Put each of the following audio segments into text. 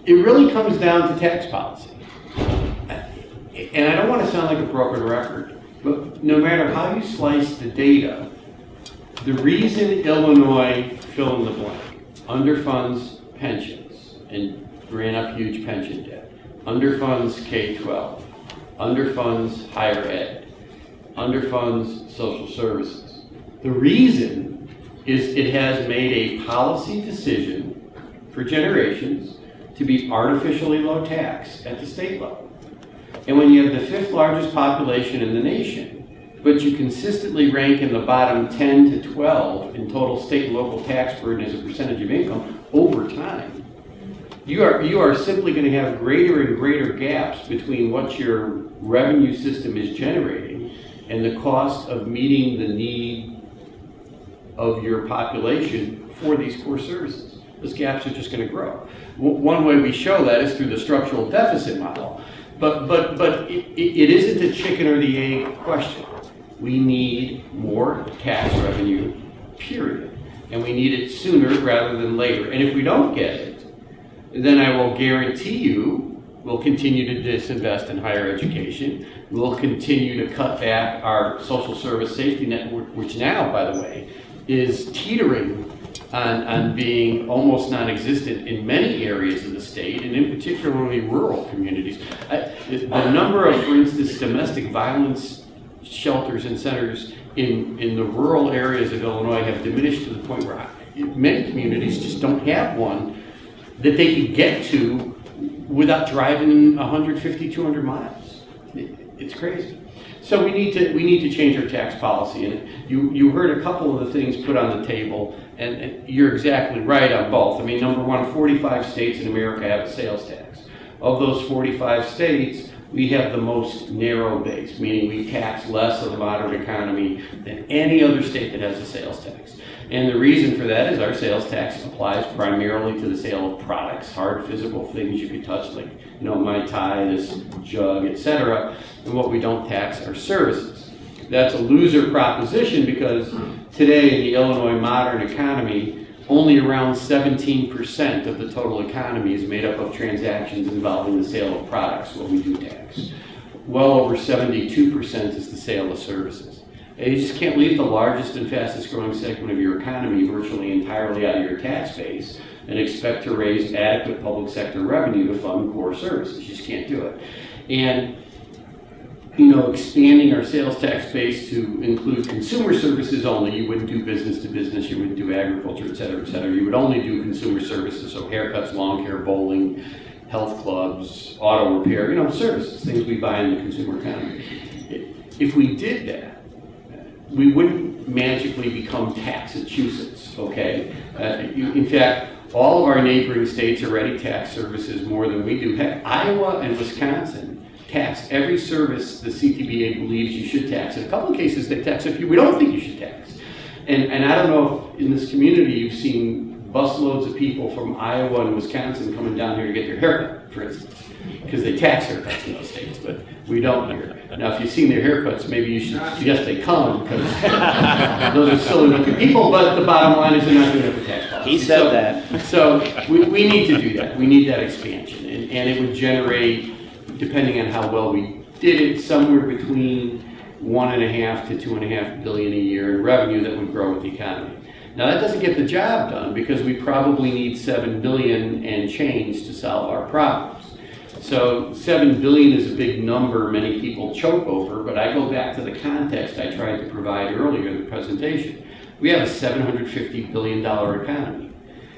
it really comes down to tax policy. And I don't want to sound like a broken record, but no matter how you slice the data, the reason Illinois, fill in the blank, underfunds pensions and ran up huge pension debt, underfunds K-12, underfunds higher ed, underfunds social services. The reason is it has made a policy decision for generations to be artificially low tax at the state level. And when you have the 5th largest population in the nation, but you consistently rank in the bottom 10 to 12 in total state and local tax burden as a percentage of income over time, you are simply going to have greater and greater gaps between what your revenue system is generating and the cost of meeting the need of your population for these core services. Those gaps are just going to grow. One way we show that is through the structural deficit model. But it isn't a chicken or the egg question. We need more tax revenue, period. And we need it sooner rather than later. And if we don't get it, then I will guarantee you we'll continue to disinvest in higher education. We'll continue to cut back our social service safety net, which now, by the way, is teetering on being almost non-existent in many areas of the state, and in particularly rural communities. The number of, for instance, domestic violence shelters and centers in the rural areas of Illinois have diminished to the point where many communities just don't have one that they can get to without driving 150, 200 miles. It's crazy. So we need to change our tax policy, and you heard a couple of the things put on the table, and you're exactly right on both. I mean, number one, 45 states in America have a sales tax. Of those 45 states, we have the most narrow base, meaning we tax less of the moderate economy than any other state that has a sales tax. And the reason for that is our sales tax applies primarily to the sale of products, hard physical things you could touch, like Martire, this jug, etc. And what we don't tax are services. That's a loser proposition because today in the Illinois modern economy, only around 17% of the total economy is made up of transactions involving the sale of products, what we do tax. Well over 72% is the sale of services. You just can't leave the largest and fastest growing segment of your economy virtually entirely out of your tax base and expect to raise adequate public sector revenue to fund core services. You just can't do it. And expanding our sales tax base to include consumer services only, you wouldn't do business to business, you wouldn't do agriculture, et cetera, et cetera. You would only do consumer services, so haircuts, lawn care, bowling, health clubs, auto repair, services, things we buy in the consumer economy. If we did that, we wouldn't magically become Taxachusetts, okay? In fact, all of our neighboring states already tax services more than we do. Heck, Iowa and Wisconsin tax every service the CTBA believes you should tax. In a couple of cases, they tax we don't think you should tax. And I don't know if in this community you've seen busloads of people from Iowa and Wisconsin coming down here to get their haircut, for instance, because they tax haircuts in those states, but we don't here. Now, if you've seen their haircuts, maybe you should suggest they come, because those are silly looking people, but the bottom line is they're not doing it for tax policy. He said that. So we need to do that. We need that expansion, and it would generate, depending on how well we did it, somewhere between $1.5 to $2.5 billion a year in revenue that would grow with the economy. Now that doesn't get the job done because we probably need $7 billion and change to solve our problems. So $7 billion is a big number many people choke over, but I go back to the context I tried to provide earlier in the presentation. We have a $750 billion economy.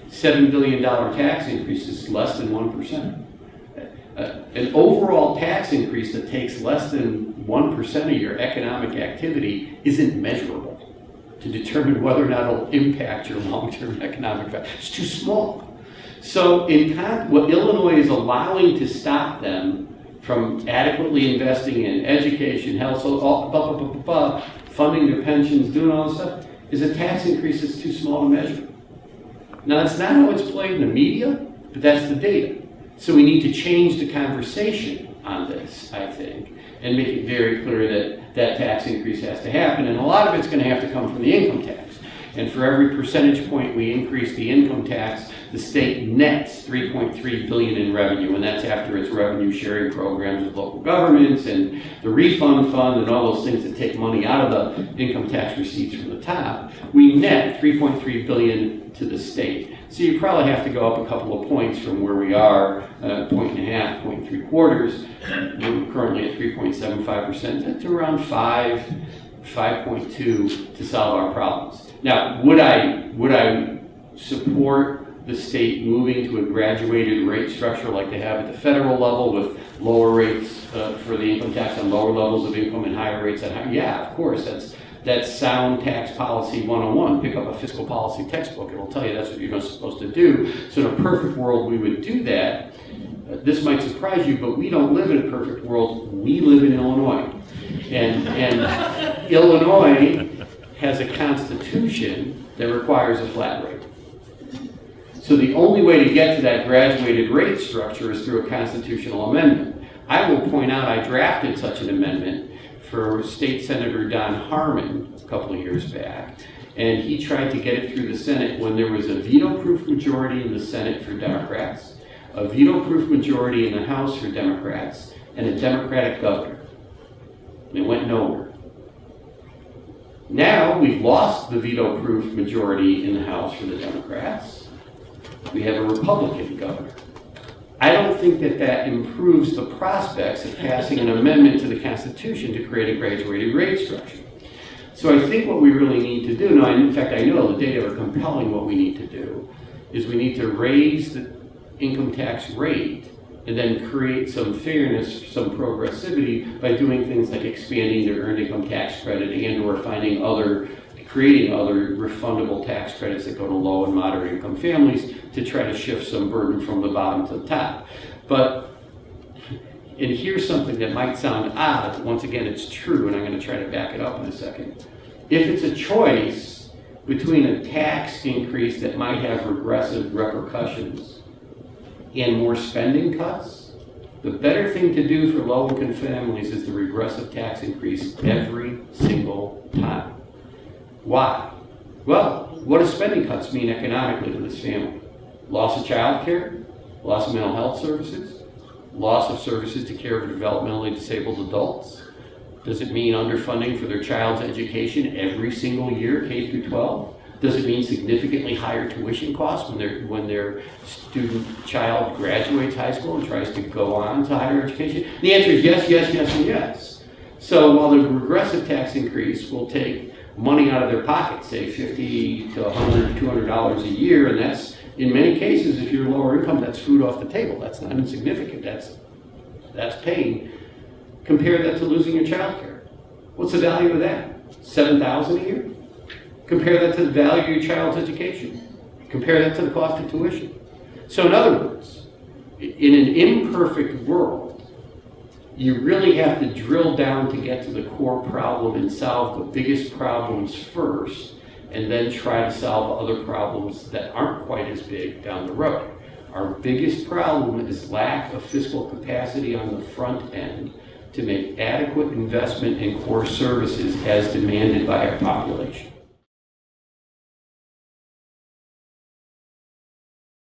$7 billion tax increase is less than 1%. An overall tax increase that takes less than 1% of your economic activity isn't measurable to determine whether or not it'll impact your long-term economic value. It's too small. So what Illinois is allowing to stop them from adequately investing in education, health, funding their pensions, doing all this stuff, is a tax increase that's too small to measure. Now, that's not how it's played in the media, but that's the data. So we need to change the conversation on this, I think, and make it very clear that that tax increase has to happen, and a lot of it's going to have to come from the income tax. and for every percentage point we increase the income tax, the state nets $3.3 billion in revenue, and that's after its revenue sharing programs with local governments and the refund fund and all those things that take money out of the income tax receipts from the top. We net $3.3 billion to the state. So you probably have to go up a couple of points from where we are, 1.5, 0.75. We're currently at 3.75%, to around 5.2 to solve our problems. Now, would I support the state moving to a graduated rate structure like they have at the federal level with lower rates for the income tax on lower levels of income and higher rates on higher? Yeah, of course, that's sound tax policy 101. Pick up a fiscal policy textbook. It'll tell you that's what you're supposed to do. So in a perfect world, we would do that. This might surprise you, but we don't live in a perfect world. We live in Illinois. And Illinois has a constitution that requires a flat rate. So the only way to get to that graduated rate structure is through a constitutional amendment. I will point out I drafted such an amendment for State Senator Don Harmon a couple of years back, and he tried to get it through the Senate when there was a veto-proof majority in the Senate for Democrats, a veto-proof majority in the House for Democrats, and a Democratic governor. And it went nowhere. Now we've lost the veto-proof majority in the House for the Democrats. We have a Republican governor. I don't think that improves the prospects of passing an amendment to the Constitution to create a graduated rate structure. So I think what we really need to do, now in fact I know the data are compelling, what we need to do is we need to raise the income tax rate and then create some fairness, some progressivity by doing things like expanding the earned income tax credit and or creating other refundable tax credits that go to low and moderate income families to try to shift some burden from the bottom to the top. And here's something that might sound odd, once again it's true, and I'm going to try to back it up in a second. If it's a choice between a tax increase that might have regressive repercussions and more spending cuts, the better thing to do for low-income families is the regressive tax increase every single time. Why? Well, what do spending cuts mean economically to this family? Loss of child care, loss of mental health services, loss of services to care for developmentally disabled adults. Does it mean underfunding for their child's education every single year, K through 12? Does it mean significantly higher tuition costs when their child graduates high school and tries to go on to higher education? The answer is yes, yes, yes, and yes. So while the regressive tax increase will take money out of their pocket, say $50 to $100, $200 a year, and that's, in many cases, if you're lower income, that's food off the table. That's not insignificant. That's pain. Compare that to losing your child care. What's the value of that? $7,000 a year? Compare that to the value of your child's education. Compare that to the cost of tuition. So in other words, in an imperfect world, you really have to drill down to get to the core problem and solve the biggest problems first, and then try to solve other problems that aren't quite as big down the road. Our biggest problem is lack of fiscal capacity on the front end to make adequate investment in core services as demanded by our population.